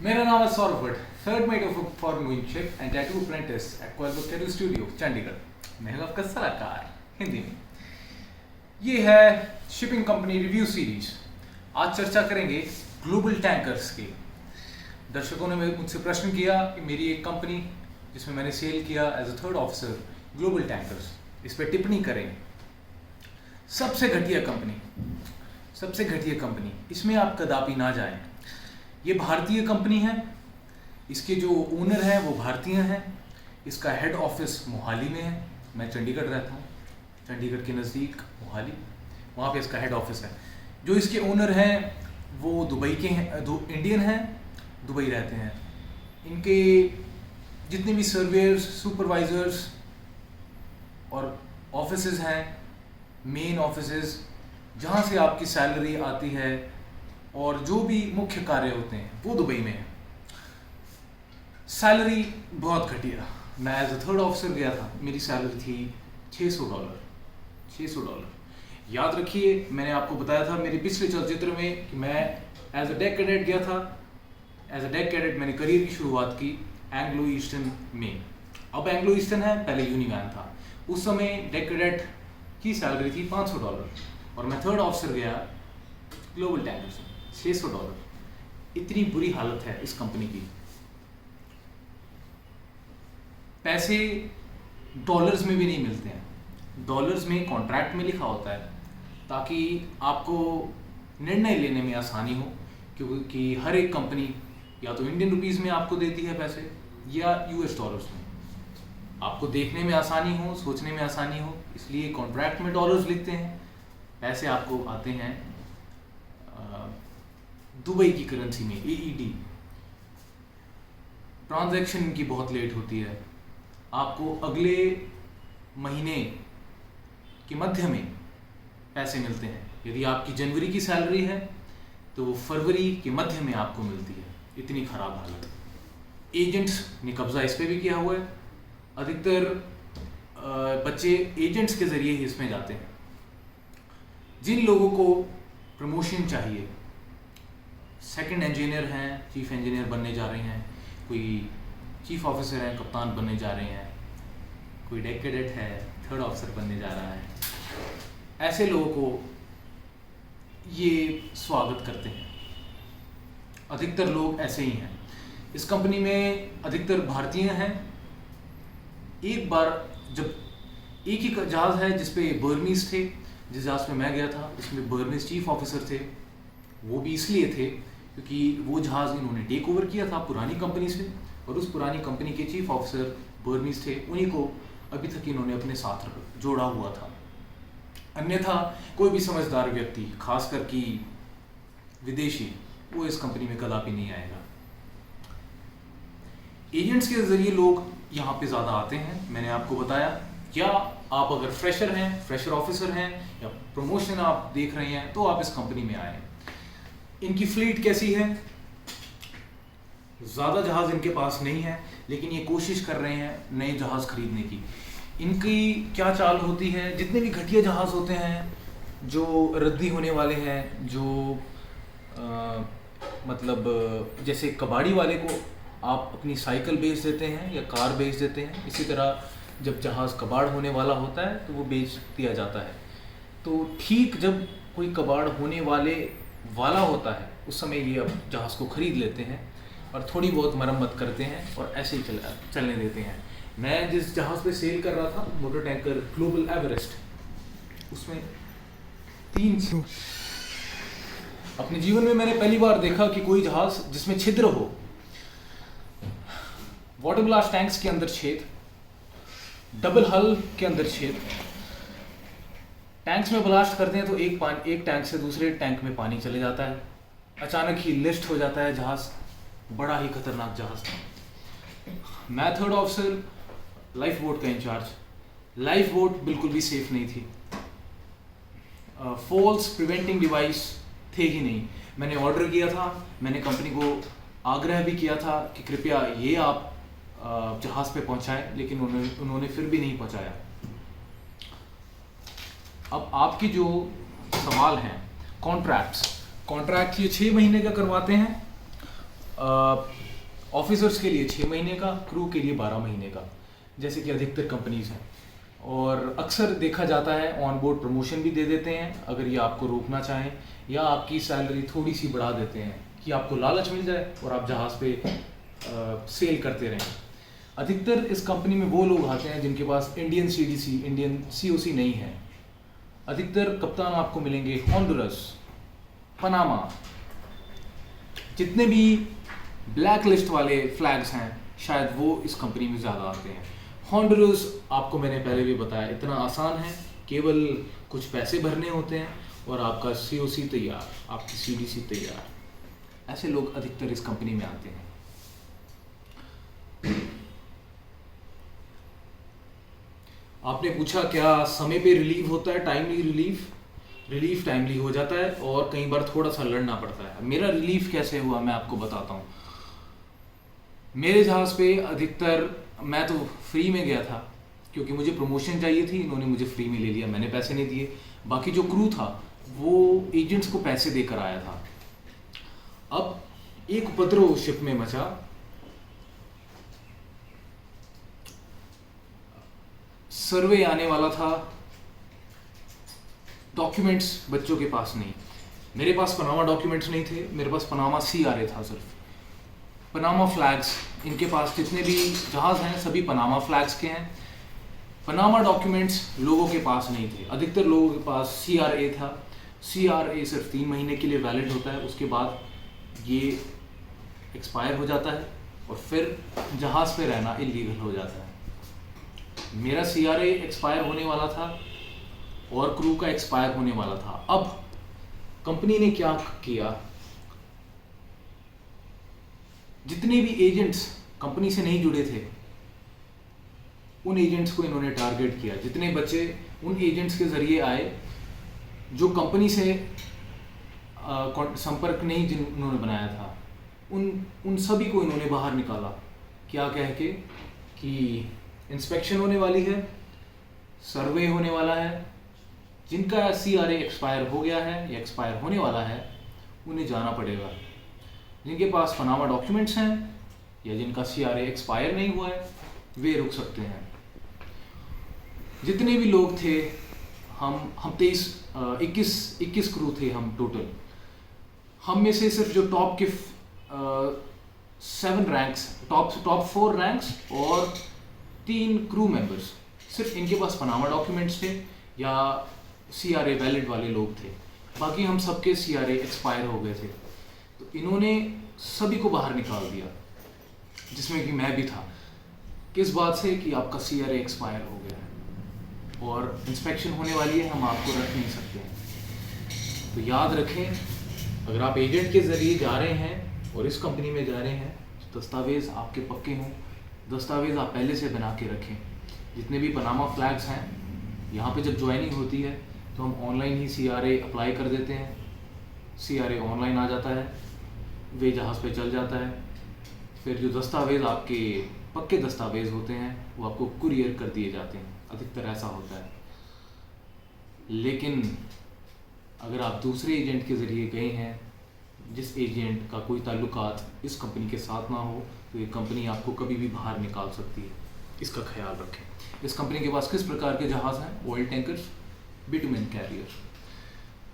मेरा नाम है Saurabh Bhatt, third mate of foreign going ship and tattoo apprentice at क्वालबुक टैटू स्टूडियो चंडीगढ़। मैं हूं आपका सलाहकार हिंदी में। ये है शिपिंग कंपनी रिव्यू सीरीज। आज चर्चा करेंगे ग्लोबल टैंकर्स की। दर्शकों ने मुझसे प्रश्न किया कि मेरी एक कंपनी जिसमें मैंने सेल किया as a third officer global tankers, इस पर टिप्पणी करें। सबसे घटिया कंपनी, इसमें आप कदापि ना जाएं। ये भारतीय कंपनी है, इसके जो ओनर हैं वो भारतीय हैं, इसका हेड ऑफिस मोहाली में है। मैं चंडीगढ़ रहता हूँ, चंडीगढ़ के नज़दीक मोहाली, वहाँ पे इसका हेड ऑफिस है। जो इसके ओनर हैं वो दुबई के हैं, इंडियन हैं, दुबई रहते हैं। इनके जितने भी सर्वेयर्स, सुपरवाइजर्स और ऑफिसेज हैं, मेन ऑफिसेज जहाँ से आपकी सैलरी आती है और जो भी मुख्य कार्य होते हैं वो दुबई में है। सैलरी बहुत घटिया। मैं एज अ थर्ड ऑफिसर गया था, मेरी सैलरी थी $600। याद रखिए, मैंने आपको बताया था मेरे पिछले चलचित्र में कि मैं एज अ डेक कैडेट गया था। एज अ डेक कैडेट मैंने करियर की शुरुआत की एंग्लो ईस्टर्न में। अब एंग्लो ईस्टर्न है, पहले यूनिवैन था। उस समय डेक कैडेट की सैलरी थी $500 और मैं थर्ड ऑफिसर गया ग्लोबल टैंकर्स में, $600। इतनी बुरी हालत है इस कंपनी की। पैसे डॉलर्स में भी नहीं मिलते हैं, डॉलर्स में कॉन्ट्रैक्ट में लिखा होता है ताकि आपको निर्णय लेने में आसानी हो, क्योंकि हर एक कंपनी या तो इंडियन रुपीस में आपको देती है पैसे या यूएस डॉलर्स में। आपको देखने में आसानी हो, सोचने में आसानी हो, इसलिए कॉन्ट्रैक्ट में डॉलर्स लिखते हैं। पैसे आपको आते हैं दुबई की करेंसी में, AED। ट्रांजैक्शन की बहुत लेट होती है। आपको अगले महीने के मध्य में पैसे मिलते हैं। यदि आपकी जनवरी की सैलरी है तो वो फरवरी के मध्य में आपको मिलती है। इतनी खराब हालत। एजेंट्स ने कब्जा इस पे भी किया हुआ है। अधिकतर बच्चे एजेंट्स के जरिए ही इसमें जाते हैं। जिन लोगों को प्रमोशन चाहिए, सेकंड इंजीनियर हैं, चीफ इंजीनियर बनने जा रहे हैं, कोई चीफ ऑफिसर हैं, कप्तान बनने जा रहे हैं, कोई डेक कैडेट है, थर्ड ऑफिसर बनने जा रहा है, ऐसे लोगों को ये स्वागत करते हैं। अधिकतर लोग ऐसे ही हैं। इस कंपनी में अधिकतर भारतीय हैं। एक बार जब एक ही जहाज़ है जिसपे बर्मीज थे, जिस जहाज़ पे मैं गया था उसमें बर्मीज चीफ ऑफिसर थे। वो भी इसलिए थे क्योंकि वो जहाज़ इन्होंने टेक ओवर किया था पुरानी कंपनी से, और उस पुरानी कंपनी के चीफ ऑफिसर बर्मीज थे। उन्हीं को अभी तक इन्होंने अपने साथ जोड़ा हुआ था। अन्यथा कोई भी समझदार व्यक्ति, खासकर कि विदेशी, वो इस कंपनी में कदापि नहीं आएगा। एजेंट्स के जरिए लोग यहाँ पे ज़्यादा आते हैं। मैंने आपको बताया, क्या आप अगर फ्रेशर हैं, फ्रेशर ऑफिसर हैं या प्रमोशन आप देख रहे हैं तो आप इस कंपनी में आए। इनकी फ्लीट कैसी है? ज़्यादा जहाज़ इनके पास नहीं है, लेकिन ये कोशिश कर रहे हैं नए जहाज़ खरीदने की। इनकी क्या चाल होती है? जितने भी घटिया जहाज़ होते हैं जो रद्दी होने वाले हैं, जो मतलब जैसे कबाड़ी वाले को आप अपनी साइकिल बेच देते हैं या कार बेच देते हैं, इसी तरह जब जहाज़ कबाड़ होने वाला होता है तो वो बेच दिया जाता है। तो ठीक जब कोई कबाड़ होने वाला होता है उस समय ये अब जहाज़ को खरीद लेते हैं और थोड़ी बहुत मरम्मत करते हैं और ऐसे ही चलने देते हैं। मैं जिस जहाज़ पे सेल कर रहा था, मोटर टैंकर ग्लोबल एवरेस्ट, उसमें अपने जीवन में मैंने पहली बार देखा कि कोई जहाज़ जिसमें छिद्र हो। वाटर ब्लास्ट टैंक्स के अंदर छेद, डबल हल के अंदर छेद। टैंक्स में ब्लास्ट करते हैं तो एक टैंक से दूसरे टैंक में पानी चले जाता है। अचानक ही लिस्ट हो जाता है जहाज़। बड़ा ही खतरनाक जहाज़ था। मैं थर्ड ऑफिसर, लाइफ बोट का इंचार्ज। लाइफ बोट बिल्कुल भी सेफ नहीं थी। फॉल्स प्रिवेंटिंग डिवाइस थे ही नहीं। मैंने ऑर्डर किया था, मैंने कंपनी को आग्रह भी किया था कि कृपया ये आप जहाज़ पे पहुंचाएं, लेकिन उन्होंने फिर भी नहीं पहुंचाया। अब आपकी जो सवाल हैं, कॉन्ट्रैक्ट ये 6 महीने का करवाते हैं ऑफिसर्स के लिए 6 महीने का, क्रू के लिए 12 महीने का, जैसे कि अधिकतर कंपनीज हैं। और अक्सर देखा जाता है ऑन बोर्ड प्रमोशन भी दे देते हैं अगर ये आपको रोकना चाहें, या आपकी सैलरी थोड़ी सी बढ़ा देते हैं कि आपको लालच मिल जाए और आप जहाज़ पे सेल करते रहें। अधिकतर इस कंपनी में वो लोग आते हैं जिनके पास इंडियन CDC, इंडियन COC नहीं है। अधिकतर कप्तान आपको मिलेंगे हॉन्डुरस, पनामा, जितने भी ब्लैक लिस्ट वाले फ्लैग्स हैं शायद वो इस कंपनी में ज़्यादा आते हैं। हॉन्डुरस आपको मैंने पहले भी बताया इतना आसान है, केवल कुछ पैसे भरने होते हैं और आपका COC तैयार, आपकी CDC तैयार। ऐसे लोग अधिकतर इस कंपनी में आते हैं। आपने पूछा क्या समय पे रिलीव होता है, टाइमली रिलीफ टाइमली हो जाता है और कई बार थोड़ा सा लड़ना पड़ता है। मेरा रिलीफ कैसे हुआ मैं आपको बताता हूँ। मेरे जहाज़ पे अधिकतर मैं तो फ्री में गया था क्योंकि मुझे प्रमोशन चाहिए थी, इन्होंने मुझे फ्री में ले लिया, मैंने पैसे नहीं दिए। बाकी जो क्रू था वो एजेंट्स को पैसे देकर आया था। अब एक उपद्रव शिप में मचा। सर्वे आने वाला था, डॉक्यूमेंट्स बच्चों के पास नहीं। मेरे पास पनामा डॉक्यूमेंट्स नहीं थे, मेरे पास पनामा CRA था सिर्फ। पनामा फ्लैग्स, इनके पास जितने भी जहाज़ हैं सभी पनामा फ्लैग्स के हैं। पनामा डॉक्यूमेंट्स लोगों के पास नहीं थे। अधिकतर लोगों के पास CRA था। CRA सिर्फ 3 महीने के लिए वैलिड होता है, उसके बाद ये एक्सपायर हो जाता है और फिर जहाज़ पे रहना इलीगल हो जाता है। मेरा CRA एक्सपायर होने वाला था और क्रू का एक्सपायर होने वाला था। अब कंपनी ने क्या किया, जितने भी एजेंट्स कंपनी से नहीं जुड़े थे उन एजेंट्स को इन्होंने टारगेट किया। जितने बच्चे उन एजेंट्स के जरिए आए जो कंपनी से संपर्क नहीं जिन्होंने बनाया था, उन सभी को इन्होंने बाहर निकाला। क्या कह के कि इंस्पेक्शन होने वाली है, सर्वे होने वाला है, जिनका CRA एक्सपायर हो गया है या एक्सपायर होने वाला है उन्हें जाना पड़ेगा। जिनके पास पनामा डॉक्यूमेंट्स हैं या जिनका CRA एक्सपायर नहीं हुआ है वे रुक सकते हैं। जितने भी लोग थे, हम 21 क्रू थे हम टोटल। हम में से सिर्फ जो टॉप के 7 रैंक्स, टॉप 4 रैंक्स और 3 क्रू मेंबर्स, सिर्फ इनके पास पनामा डॉक्यूमेंट्स थे या CRA वैलिड वाले लोग थे। बाकी हम सबके CRA एक्सपायर हो गए थे। तो इन्होंने सभी को बाहर निकाल दिया, जिसमें कि मैं भी था। किस बात से कि आपका CRA एक्सपायर हो गया है और इंस्पेक्शन होने वाली है, हम आपको रख नहीं सकते हैं। तो याद रखें, अगर आप एजेंट के ज़रिए जा रहे हैं और इस कंपनी में जा रहे हैं तो दस्तावेज़ आपके पक्के हों। दस्तावेज़ आप पहले से बना के रखें। जितने भी पनामा फ्लैग्स हैं, यहाँ पे जब ज्वाइनिंग होती है तो हम ऑनलाइन ही CRA अप्लाई कर देते हैं। CRA ऑनलाइन आ जाता है, वे जहाज़ पे चल जाता है। फिर जो दस्तावेज़ आपके पक्के दस्तावेज़ होते हैं वो आपको कुरियर कर दिए जाते हैं। अधिकतर ऐसा होता है। लेकिन अगर आप दूसरे एजेंट के ज़रिए गए हैं, जिस एजेंट का कोई ताल्लुकात इस कंपनी के साथ ना हो, तो ये कंपनी आपको कभी भी बाहर निकाल सकती है। इसका ख्याल रखें। इस कंपनी के पास किस प्रकार के जहाज़ हैं? Oil tankers, bitumen carrier.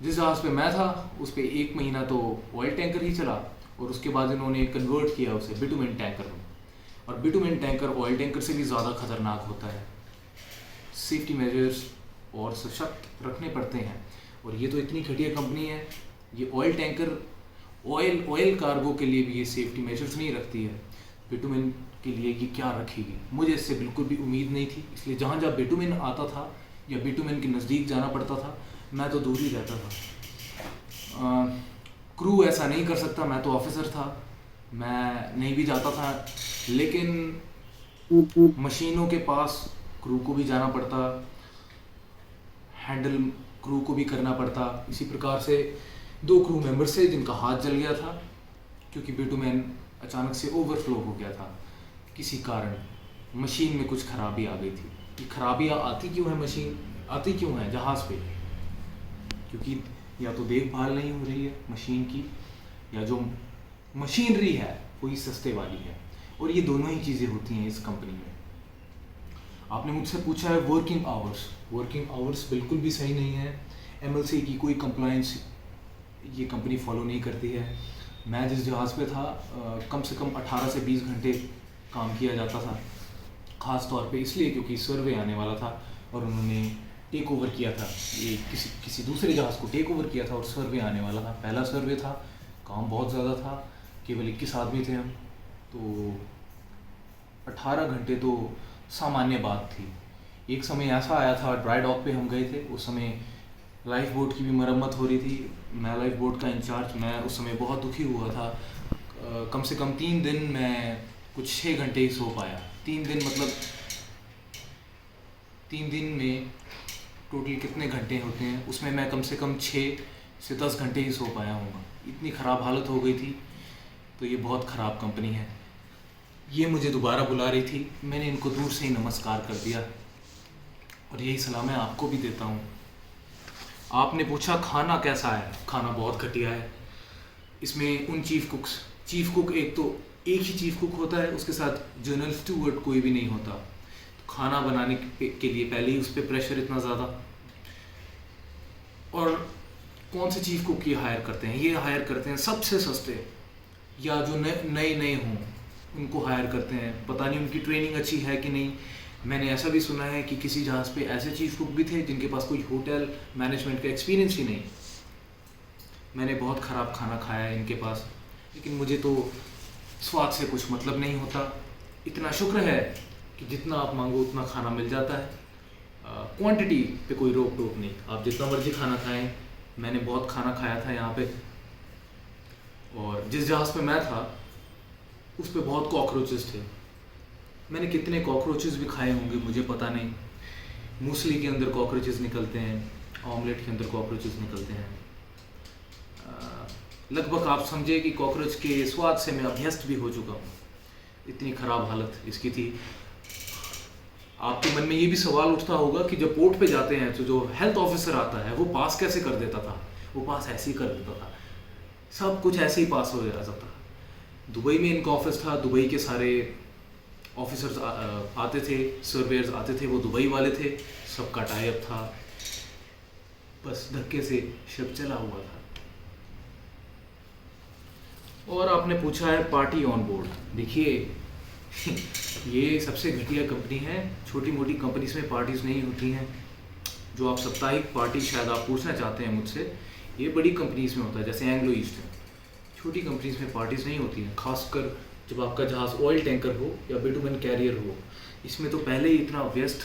जिस जहाज़ पे मैं था उस पे 1 महीना तो ऑयल टैंकर ही चला और उसके बाद इन्होंने कन्वर्ट किया उसे बिटुमेन टैंकर में। और बिटुमेन टैंकर ऑयल टैंकर से भी ज़्यादा खतरनाक होता है। सेफ्टी मेजर्स और सशक्त रखने पड़ते हैं। और ये तो इतनी घटिया कंपनी है, ये ऑयल टैंकर ऑयल कार्गो के लिए भी ये सेफ्टी मेजर्स नहीं रखती है। बिटुमेन के लिए ये क्या रखेगी? मुझे इससे बिल्कुल भी उम्मीद नहीं थी। इसलिए जहाँ जहाँ बिटुमेन आता था या बिटुमेन के नज़दीक जाना पड़ता था, मैं तो दूर ही रहता था। क्रू ऐसा नहीं कर सकता, मैं तो ऑफिसर था, मैं नहीं भी जाता था। लेकिन मशीनों के पास क्रू को भी जाना पड़ता, हैंडल क्रू को भी करना पड़ता। इसी प्रकार से 2 क्रू मेंबर से जिनका हाथ जल गया था क्योंकि बिटुमेन अचानक से ओवरफ्लो हो गया था। किसी कारण मशीन में कुछ खराबी आ गई थी। ये खराबियाँ आती क्यों है, मशीन आती क्यों है जहाज़ पे? क्योंकि या तो देखभाल नहीं हो रही है मशीन की, या जो मशीनरी है कोई सस्ते वाली है, और ये दोनों ही चीज़ें होती हैं इस कंपनी में। आपने मुझसे पूछा है वर्किंग आवर्स बिल्कुल भी सही नहीं है। एमएलसी की कोई कंप्लायंस ये कंपनी फॉलो नहीं करती है। मैं जिस जहाज़ पे था कम से कम 18 से 20 घंटे काम किया जाता था, ख़ास तौर पे इसलिए क्योंकि सर्वे आने वाला था और उन्होंने टेक ओवर किया था, ये किसी दूसरे जहाज़ को टेक ओवर किया था और सर्वे आने वाला था। पहला सर्वे था, काम बहुत ज़्यादा था, केवल 21 आदमी थे हम, तो 18 घंटे तो सामान्य बात थी। एक समय ऐसा आया था, ड्राई डॉक पे हम गए थे, उस समय लाइफ बोट की भी मरम्मत हो रही थी, मैं लाइफ बोट का इंचार्ज, मैं उस समय बहुत दुखी हुआ था। कम से कम 3 दिन मैं कुछ 6 घंटे ही सो पाया। 3 दिन मतलब 3 दिन में टोटल कितने घंटे होते हैं, उसमें मैं कम से कम 6 से 10 घंटे ही सो पाया हूँगा। इतनी ख़राब हालत हो गई थी। तो ये बहुत ख़राब कंपनी है। ये मुझे दोबारा बुला रही थी, मैंने इनको दूर से ही नमस्कार कर दिया, और यही सलाह मैं आपको भी देता हूँ। आपने पूछा खाना कैसा है, खाना बहुत घटिया है। इसमें उन चीफ कुक एक ही चीफ कुक होता है, उसके साथ जनरल स्टूवर्ड कोई भी नहीं होता। तो खाना बनाने के लिए पहले ही उस पर प्रेशर इतना ज़्यादा, और कौन से चीफ कुक ये हायर करते हैं? ये हायर करते हैं सबसे सस्ते या जो नए हों उनको हायर करते हैं। पता नहीं उनकी ट्रेनिंग अच्छी है कि नहीं। मैंने ऐसा भी सुना है कि किसी जहाज़ पे ऐसे चीफ कुक भी थे जिनके पास कोई होटल मैनेजमेंट का एक्सपीरियंस ही नहीं। मैंने बहुत ख़राब खाना खाया है इनके पास, लेकिन मुझे तो स्वाद से कुछ मतलब नहीं होता। इतना शुक्र है कि जितना आप मांगो उतना खाना मिल जाता है। क्वांटिटी पे कोई रोक टोक नहीं, आप जितना मर्जी खाना खाएं। मैंने बहुत खाना खाया था यहाँ पे, और जिस जहाज़ पे मैं था उस पे बहुत कॉकरोचेस थे। मैंने कितने कॉकरोचेस भी खाए होंगे मुझे पता नहीं। मूसली के अंदर कॉकरोचेस निकलते हैं, ऑमलेट के अंदर कॉकरोचेस निकलते हैं। लगभग आप समझे कि कॉकरोच के स्वाद से मैं अभ्यस्त भी हो चुका हूँ। इतनी ख़राब हालत इसकी थी। आपके मन में ये भी सवाल उठता होगा कि जब पोर्ट पे जाते हैं तो जो हेल्थ ऑफिसर आता है वो पास कैसे कर देता था? वो पास ऐसे ही कर देता था, सब कुछ ऐसे ही पास हो जाता था। दुबई में इनका ऑफिस था, दुबई के सारे ऑफिसर्स आते थे, सर्वेयर्स आते थे, वो दुबई वाले थे, सबका टाई अप था, बस धक्के से शिप चला हुआ था। और आपने पूछा है पार्टी ऑन बोर्ड। देखिए ये सबसे घटिया कंपनी है। छोटी मोटी कंपनीज में पार्टीज नहीं होती हैं। जो आप साप्ताहिक पार्टी शायद आप पूछना चाहते हैं मुझसे, ये बड़ी कंपनीज में होता है, जैसे एंग्लो ईस्ट है। छोटी कंपनीज में पार्टीज नहीं होती हैं, खासकर जब आपका जहाज़ ऑयल टैंकर हो या बिटुमेन कैरियर हो। इसमें तो पहले ही इतना व्यस्त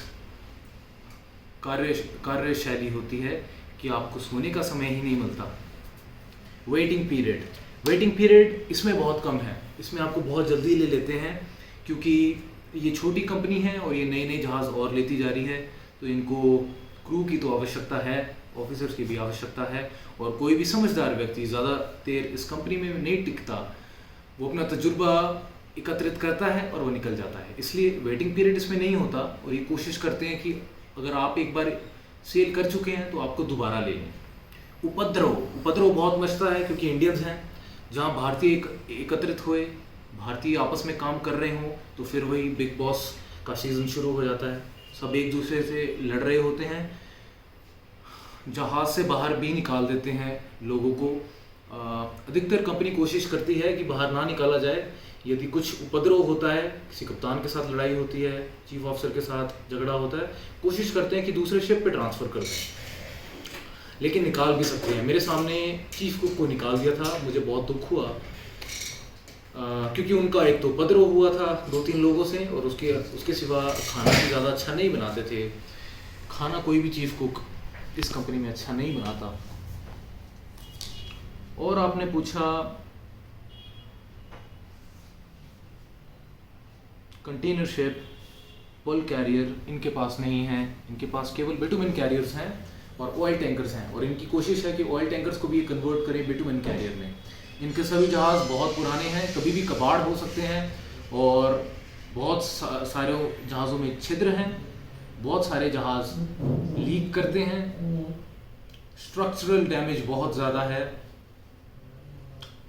कार्यशैली होती है कि आपको सोने का समय ही नहीं मिलता। वेटिंग पीरियड इसमें बहुत कम है। इसमें आपको बहुत जल्दी ले लेते हैं, क्योंकि ये छोटी कंपनी है और ये नए जहाज़ और लेती जा रही है, तो इनको क्रू की तो आवश्यकता है, ऑफिसर्स की भी आवश्यकता है। और कोई भी समझदार व्यक्ति ज़्यादा देर इस कंपनी में नहीं टिकता। वो अपना तजुर्बा एकत्रित करता है और वो निकल जाता है। इसलिए वेटिंग पीरियड इसमें नहीं होता, और ये कोशिश करते हैं कि अगर आप एक बार सेल कर चुके हैं तो आपको दोबारा ले लें। उपद्रव बहुत मचता है, क्योंकि इंडियंस हैं। जहाँ भारतीय एकत्रित हुए, भारतीय आपस में काम कर रहे हों, तो फिर वही बिग बॉस का सीज़न शुरू हो जाता है। सब एक दूसरे से लड़ रहे होते हैं, जहाज़ से बाहर भी निकाल देते हैं लोगों को। अधिकतर कंपनी कोशिश करती है कि बाहर ना निकाला जाए। यदि कुछ उपद्रव होता है, किसी कप्तान के साथ लड़ाई होती है, चीफ ऑफिसर के साथ झगड़ा होता है, कोशिश करते हैं कि दूसरे शिप पे ट्रांसफ़र कर दें, लेकिन निकाल भी सकते हैं। मेरे सामने चीफ कुक को निकाल दिया था, मुझे बहुत दुख हुआ, क्योंकि उनका एक तो उपद्रव हुआ था 2-3 लोगों से, और उसके सिवा खाना भी ज़्यादा अच्छा नहीं बनाते थे। खाना कोई भी चीफ कुक इस कंपनी में अच्छा नहीं बनाता। और आपने पूछा कंटेनर शिप, पल कैरियर इनके पास नहीं है। इनके पास केवल बिटुमेन कैरियर्स हैं और ऑयल टैंकर्स हैं, और इनकी कोशिश है कि ऑयल टैंकर्स को भी कन्वर्ट करें बिटुमेन कैरियर में। इनके सभी जहाज़ बहुत पुराने हैं, कभी भी कबाड़ हो सकते हैं, और बहुत सारे जहाज़ों में छिद्र हैं, बहुत सारे जहाज़ लीक करते हैं, स्ट्रक्चरल डैमेज बहुत ज़्यादा है,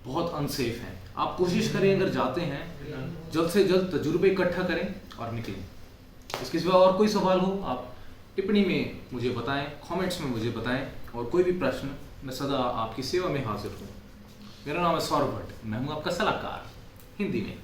बहुत अनसेफ है। आप कोशिश करें, अगर जाते हैं जल्द से जल्द तजुर्बे इकट्ठा करें और निकलें। इसके सिवा और कोई सवाल हो आप टिप्पणी में मुझे बताएं, कमेंट्स में मुझे बताएं, और कोई भी प्रश्न मैं सदा आपकी सेवा में हाजिर हूँ। मेरा नाम है सौरभ भट्ट, मैं हूँ आपका सलाहकार हिंदी में।